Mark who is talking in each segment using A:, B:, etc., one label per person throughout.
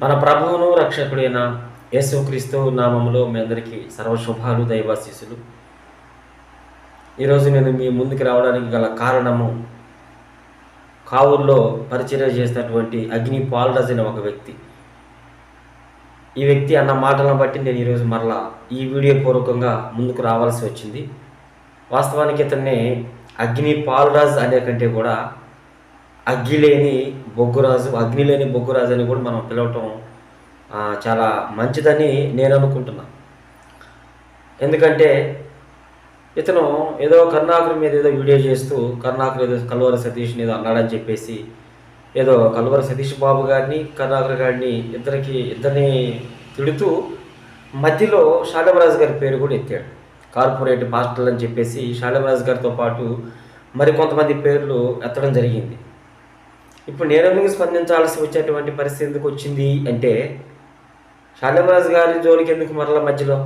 A: మన ప్రభువును రక్షకుడైన యేసుక్రీస్తు నామములో మీ అందరికీ సర్వశుభాలు దైవాశీస్సులు. ఈరోజు నేను మీ ముందుకు రావడానికి గల కారణము, కావుల్లో పరిచర్య చేసినటువంటి అగ్ని పాల్రాజ్ అనే ఒక వ్యక్తి. ఈ వ్యక్తి అన్న మాటలను బట్టి నేను ఈరోజు మరలా ఈ వీడియో పూర్వకంగా ముందుకు రావాల్సి వచ్చింది. వాస్తవానికి ఇతన్ని అగ్ని పాల్రాజ్ అనే కంటే కూడా అగ్ని లేని బొగ్గురాజు అని కూడా మనం పిలవటం చాలా మంచిదని నేను అనుకుంటున్నా. ఎందుకంటే ఇతను ఏదో కరుణాకర్ మీద ఏదో వీడియో చేస్తూ కరుణాకర్ ఏదో కల్వరి సతీష్ని ఏదో అన్నాడని చెప్పేసి ఏదో కల్వరి సతీష్ బాబు గారిని కరుణాకర్ గారిని ఇద్దరిని తిడుతూ మధ్యలో షాలమరాజు గారి పేరు కూడా ఎత్తాడు. కార్పొరేట్ పాస్టర్లు అని చెప్పేసి షాలమరాజు గారితో పాటు మరి కొంతమంది పేర్లు ఎత్తడం జరిగింది. ఇప్పుడు నేనెందుకు స్పందించాల్సి వచ్చేటువంటి పరిస్థితి ఎందుకు వచ్చింది అంటే, షాలమరాజు గారి జోలికి ఎందుకు మరల మధ్యలో?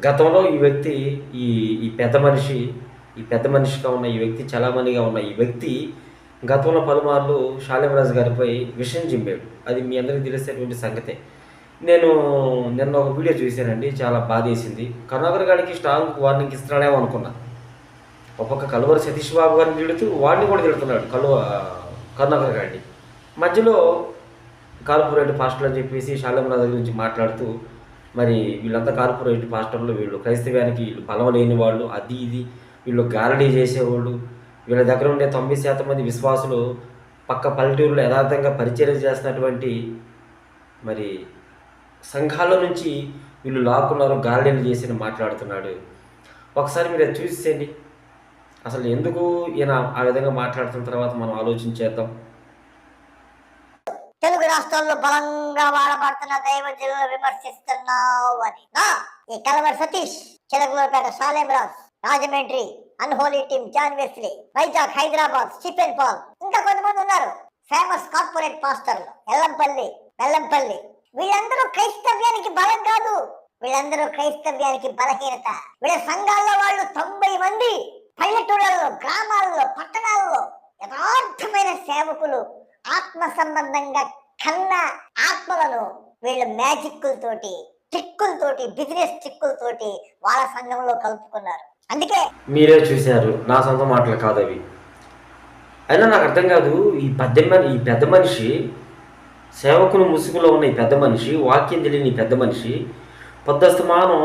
A: గతంలో ఈ వ్యక్తి ఈ పెద్ద మనిషిగా ఉన్న ఈ వ్యక్తి, చలామణిగా ఉన్న ఈ వ్యక్తి గతంలో పలుమార్లు షాలమరాజు గారిపై విషయం జింపాడు. అది మీ అందరికీ తెలిసేటువంటి సంగతే. నేను నిన్న ఒక వీడియో చూశానండి, చాలా బాధేసింది. కరుణాకర్ గారికి స్ట్రాంగ్ వార్నింగ్ ఇస్తున్నాడేమో అనుకున్నా. ఒక్కొక్క కల్వరి సతీష్ బాబు గారిని తిడుతూ వాడిని కూడా తిడుతున్నాడు కరుణాకర్ గారిని. మధ్యలో కార్పొరేట్ పాస్టర్లు అని చెప్పేసి షాలమరాజు గురించి మాట్లాడుతూ, మరి వీళ్ళంతా కార్పొరేట్ పాస్టర్లు, వీళ్ళు క్రైస్తవ్యానికి వీళ్ళు బలం లేని వాళ్ళు, అది ఇది వీళ్ళు గారడీ చేసేవాళ్ళు, వీళ్ళ దగ్గర ఉండే 90% మంది విశ్వాసులు పక్క పల్లెటూరులో యథార్థంగా పరిచర్య చేస్తున్నటువంటి మరి సంఘాల నుంచి వీళ్ళు లాక్కున్నారు, గారడీలు చేసి మాట్లాడుతున్నాడు. ఒకసారి మీరు అది చూసేయండి. అసలు ఎందుకు ఈయన ఆ విధంగా మాట్లాడుతున్న తర్వాత మనం ఆలోచించేద్దాం.
B: తెలుగు రాష్ట్రాల్లో బలంగా వాడబడుతున్న దైవజనులను విమర్శిస్తున్నావు అని ఈ Calvary Satish, Chilakaluripet Shalemraj, Rajahmundry unholy team John Wesley, Vizag Hyderabad Stephen Paul, ఇంకా కొంతమంది ఉన్నారు ఫేమస్ కార్పొరేట్ పాస్టర్లు, వెల్లంపల్లి. వీళ్ళందరూ క్రైస్తవ్యానికి బలం కాదు, వీళ్ళందరూ క్రైస్తవ్యానికి బలహీనత. వీళ్ళ సంఘాల్లో వాళ్ళు 90 మంది పల్లెటూళ్ళలో, గ్రామాల్లో, పట్టణాల్లో యథార్థమైన సేవకులు, ఆత్మ సంబంధంగా కన్న ఆత్మలను వీళ్ళు మ్యాజిక్కులతోటి, ట్రిక్కులతోటి, బిజినెస్ ట్రిక్కులతోటి వాళ్ళ సంఘంలో కలుపుకున్నారు. అందుకే
A: మీరే చూశారు, నా సొంత మాటలు కాదు అవి. అయినా నాకు అర్థం కాదు, ఈ పెద్ద మనిషి, సేవకుని ముసుగులో ఉన్న ఈ పెద్ద మనిషి, వాక్యం తెలియని ఈ పెద్ద మనిషి పొద్దస్తమానం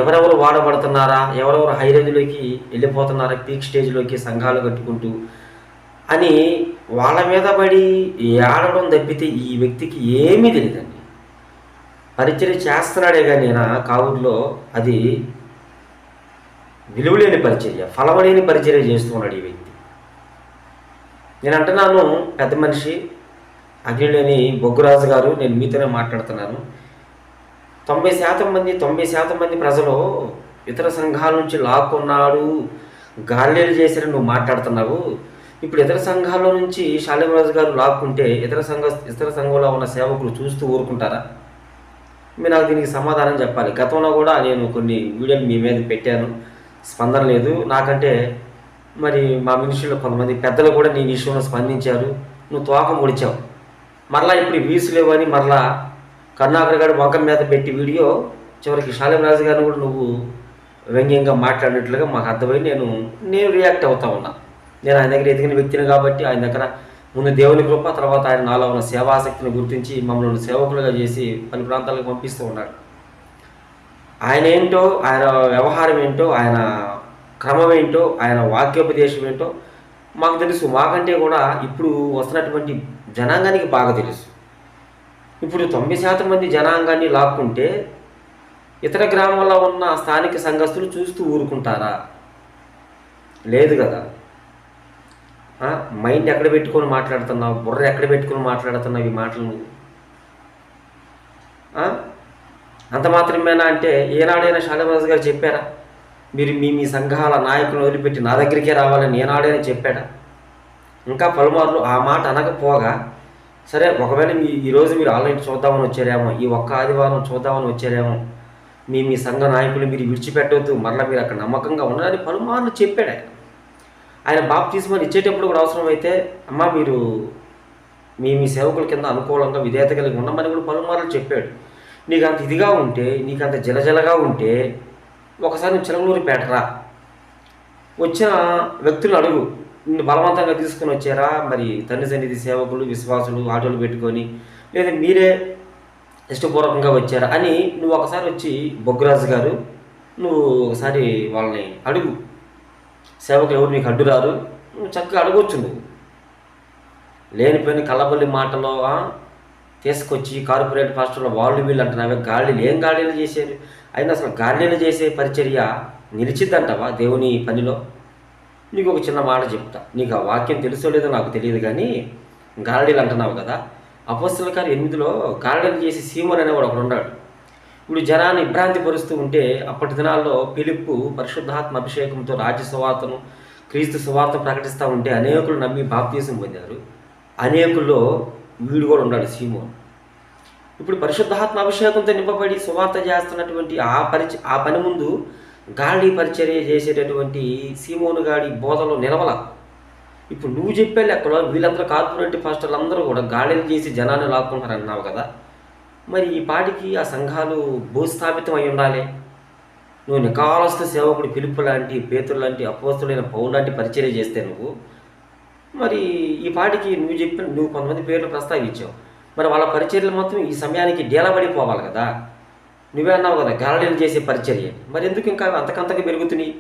A: ఎవరెవరు వాడబడుతున్నారా, ఎవరెవరు హై రేంజ్లోకి వెళ్ళిపోతున్నారా, పీక్ స్టేజ్లోకి సంఘాలు కట్టుకుంటూ అని వాళ్ళ మీద పడి ఏడవడం తప్పితే ఈ వ్యక్తికి ఏమీ తెలియదండి. పరిచర్య చేస్తున్నాడే కానీ కావుల్లో అది విలువలేని పరిచర్య, ఫలమలేని పరిచర్య చేస్తున్నాడు ఈ వ్యక్తి. నేను అంటున్నాను, పెద్ద మనిషి, అగ్నిలేని బొగ్గురాజు గారు, నేను మీతోనే మాట్లాడుతున్నాను. 90% మంది ప్రజలు ఇతర సంఘాల నుంచి లాక్కున్నాడు, గాలిలు చేశారని నువ్వు మాట్లాడుతున్నావు. ఇప్పుడు ఇతర సంఘాల్లో నుంచి షాలమరాజు గారు లాక్కుంటే ఇతర సంఘంలో ఉన్న సేవకులు చూస్తూ ఊరుకుంటారా? మీరు నాకు దీనికి సమాధానం చెప్పాలి. గతంలో కూడా నేను కొన్ని వీడియోలు మీ మీద పెట్టాను, స్పందన లేదు. నాకంటే మరి మా మినిస్ట్రీలో కొంతమంది పెద్దలు కూడా నీ విషయంలో స్పందించారు, నువ్వు తోక ముడిచావు. మరలా ఇప్పుడు వ్యూస్ లేవని మరలా కరుణాకర్ గారు వంక మీద పెట్టి వీడియో చివరికి షాలమరాజు గారిని కూడా నువ్వు వ్యంగ్యంగా మాట్లాడినట్లుగా మాకు అర్థమై నేను రియాక్ట్ అవుతా ఉన్నా. నేను ఆయన దగ్గర ఎదిగిన వ్యక్తిని కాబట్టి ఆయన దగ్గర ముందు దేవుని కృప, తర్వాత ఆయన నాలో ఉన్న సేవాశక్తిని గుర్తించి మమ్మల్ని సేవకులుగా చేసి పలు ప్రాంతాలకు పంపిస్తూ ఉన్నాడు. ఆయన ఏంటో, ఆయన వ్యవహారం ఏంటో, ఆయన క్రమం ఏంటో, ఆయన వాక్యోపదేశం ఏంటో మాకు తెలుసు. మాకంటే కూడా ఇప్పుడు వస్తున్నటువంటి జనాంగానికి బాగా తెలుసు. ఇప్పుడు 90% మంది జనాంగాన్ని లాక్కుంటే ఇతర గ్రామాల్లో ఉన్న స్థానిక సంఘస్థులు చూస్తూ ఊరుకుంటారా? లేదు కదా. మైండ్ ఎక్కడ పెట్టుకొని మాట్లాడుతున్నావు, బుర్ర ఎక్కడ పెట్టుకొని మాట్లాడుతున్నావు ఈ మాటలు నువ్వు? అంత మాత్రమేనా అంటే ఏనాడైనా షాలమరాజు గారు చెప్పారా మీరు మీ సంఘాల నాయకులను వదిలిపెట్టి నా దగ్గరికే రావాలని ఏనాడైనా చెప్పాడా? ఇంకా పలుమార్లు ఆ మాట అనకపోగా, సరే ఒకవేళ ఈరోజు మీరు ఆన్లైన్ చూద్దామని వచ్చారేమో, ఈ ఒక్క ఆదివారం చూద్దామని వచ్చారేమో, మీ సంఘ నాయకులు మీరు విడిచిపెట్టవద్దు, మరలా మీరు అక్కడ నమ్మకంగా ఉన్నారని పలుమార్లు చెప్పాడు ఆయన. బాప్తిస్మా ఇచ్చేటప్పుడు కూడా అవసరమైతే, అమ్మ మీరు మీ సేవకుల కింద అనుకూలంగా విధేయత కలిగి ఉండమని కూడా పలుమార్లు చెప్పాడు. నీకు అంత ఇదిగా ఉంటే, నీకు అంత జలజలగా ఉంటే ఒకసారి నువ్వు చిలకలూరిపేట రా. వచ్చిన వ్యక్తులను అడుగు, నిన్ను బలవంతంగా తీసుకుని వచ్చారా, మరి తండ్రి సన్నిధి సేవకులు విశ్వాసులు ఆటోలు పెట్టుకొని, లేదా మీరే ఇష్టపూర్వకంగా వచ్చారా అని నువ్వు ఒకసారి వచ్చి బొగ్గురాజు గారు నువ్వు ఒకసారి వాళ్ళని అడుగు. సేవకులు ఎవరు నీకు అడ్డు రారు, నువ్వు చక్కగా అడగొచ్చు. నువ్వు లేనిపోయిన కళ్ళబొల్లి మాటలో తీసుకొచ్చి కార్పొరేట్ పాస్టర్లు వాళ్ళు వీళ్ళు అంటున్నావే. గాలిలు ఏం గాలిలు చేశారు? అయినా అసలు గాలిలు చేసే పరిచర్య నిలిచిద్దంటావా దేవుని పనిలో? నీకు ఒక చిన్న మాట చెప్తా, నీకు ఆ వాక్యం తెలుసో లేదో నాకు తెలియదు, కానీ గాలిలు అంటున్నావు కదా. అపోస్తలుల కార్యం 8లో గాలిలు చేసి సీమోన్ అనేవాడు ఒకడు ఉన్నాడు. ఇప్పుడు జనాన్ని ఇబ్రాంతి పరుస్తూ ఉంటే అప్పటి దినాల్లో ఫిలిప్పు పరిశుద్ధాత్మ అభిషేకంతో రాజ్య సువార్తను క్రీస్తు సువార్త ప్రకటిస్తూ ఉంటే అనేకులు నమ్మి బాప్తీసం పొందారు. అనేకుల్లో వీడు కూడా ఉన్నాడు, సీమోన్. ఇప్పుడు పరిశుద్ధాత్మ అభిషేకంతో నింపబడి సువార్త చేస్తున్నటువంటి ఆ పని ముందు గాలి పరిచర్య చేసేటటువంటి సీమోను గాడి బోధలో నిలవల. ఇప్పుడు నువ్వు చెప్పే లెక్కలో వీళ్ళందరూ కార్పొరేట్ పాస్టర్లు అందరూ కూడా గాలిలు చేసి జనాన్ని లాక్కుంటారు అన్నావు కదా. మరి ఈ పాటికి ఆ సంఘాలు భూస్థాపితం అయి ఉండాలి. నువ్వు నికాలస్తు సేవకుడు ఫిలిప్పు లాంటి, పేతురు లాంటి, అపోస్తులైన పౌలు లాంటి పరిచర్య చేస్తే నువ్వు మరి ఈ పాటికి నువ్వు కొంతమంది పేర్లు ప్రస్తావించావు. మరి వాళ్ళ పరిచర్యలు మొత్తం ఈ సమయానికి డేలబడిపోవాలి కదా. నువ్వే అన్నావు కదా గాలిలు చేసే పరిచర్య. మరి ఎందుకు ఇంకా అంతకంతగా పెరుగుతున్నాయి?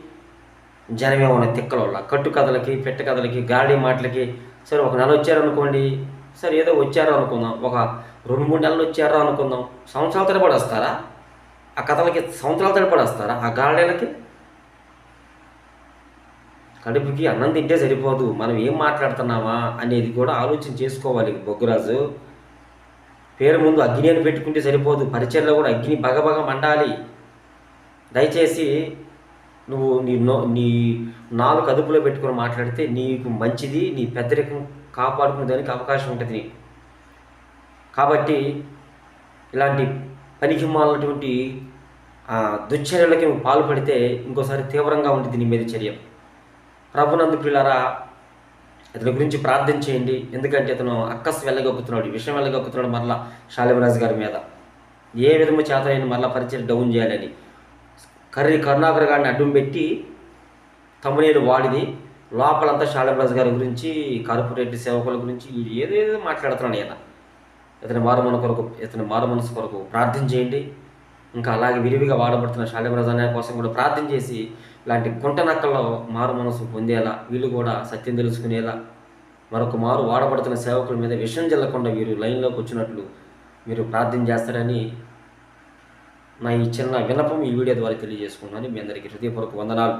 A: జనమేమన్నా తిక్కల కట్టు కథలకి, పెట్ట కథలకి, గాలి మాటలకి. సరే ఒక నెల వచ్చారనుకోండి, సరే ఏదో వచ్చారో అనుకుందాం, ఒక 2-3 నెలలు వచ్చారో అనుకుందాం, సంవత్సరాల తరబడి వస్తారా? ఆ కథలకి సంవత్సరాల తరబడి వస్తారా? ఆ గాలిలకి కడుపుకి అన్నం తింటే సరిపోదు, మనం ఏం మాట్లాడుతున్నామా అనేది కూడా ఆలోచన చేసుకోవాలి బొగ్గురాజు. పేరు ముందు అగ్ని అని పెట్టుకుంటే సరిపోదు, పరిచయలో కూడా అగ్ని బగబగ మండాలి. దయచేసి నువ్వు నీ నాలుగు అదుపులో పెట్టుకుని మాట్లాడితే నీకు మంచిది, నీ పెద్దరికం కాపాడుకునే దానికి అవకాశం ఉంటుంది నీకు. కాబట్టి ఇలాంటి పనికి మాలినటువంటి దుశ్చర్యలకి నువ్వు పాల్పడితే ఇంకోసారి తీవ్రంగా ఉంటుంది నీ మీద చర్య. ప్రభునందు ప్రియులారా, అతని గురించి ప్రార్థన చేయండి. ఎందుకంటే అతను అక్కస్ వెళ్ళగొక్కుతున్నాడు, విషయం వెళ్ళగొక్కుతున్నాడు మరలా శాలిమరాజు గారి మీద. ఏ విధము చేతనైనా మరలా పరిచయం డౌన్ చేయాలని కరుణాకర్ గారిని అడ్డం పెట్టి తమ్మునేరు వాడిది లోపలంతా శాలిమరాజు గారి గురించి, కార్పొరేట్ సేవకుల గురించి ఏదేదో మాట్లాడుతున్నాడు ఆయన. ఇతని మారు మనసు కొరకు ప్రార్థన చేయండి. ఇంకా అలాగే విరివిగా వాడబడుతున్న శాలిమరాజు అనే కోసం కూడా ప్రార్థన చేసి ఇలాంటి కుంటనక్కల్లో మారు మనసు పొందేలా, వీళ్ళు కూడా సత్యం తెలుసుకునేలా, మరొక మారు వాడబడుతున్న సేవకుల మీద విషం జల్లకుండా వీరు లైన్లోకి వచ్చినట్లు మీరు ప్రార్థన చేస్తారని నా ఈ చిన్న విన్నపం ఈ వీడియో ద్వారా తెలియజేసుకున్నాను. మీ అందరికీ హృదయపూర్వక వందనాలు.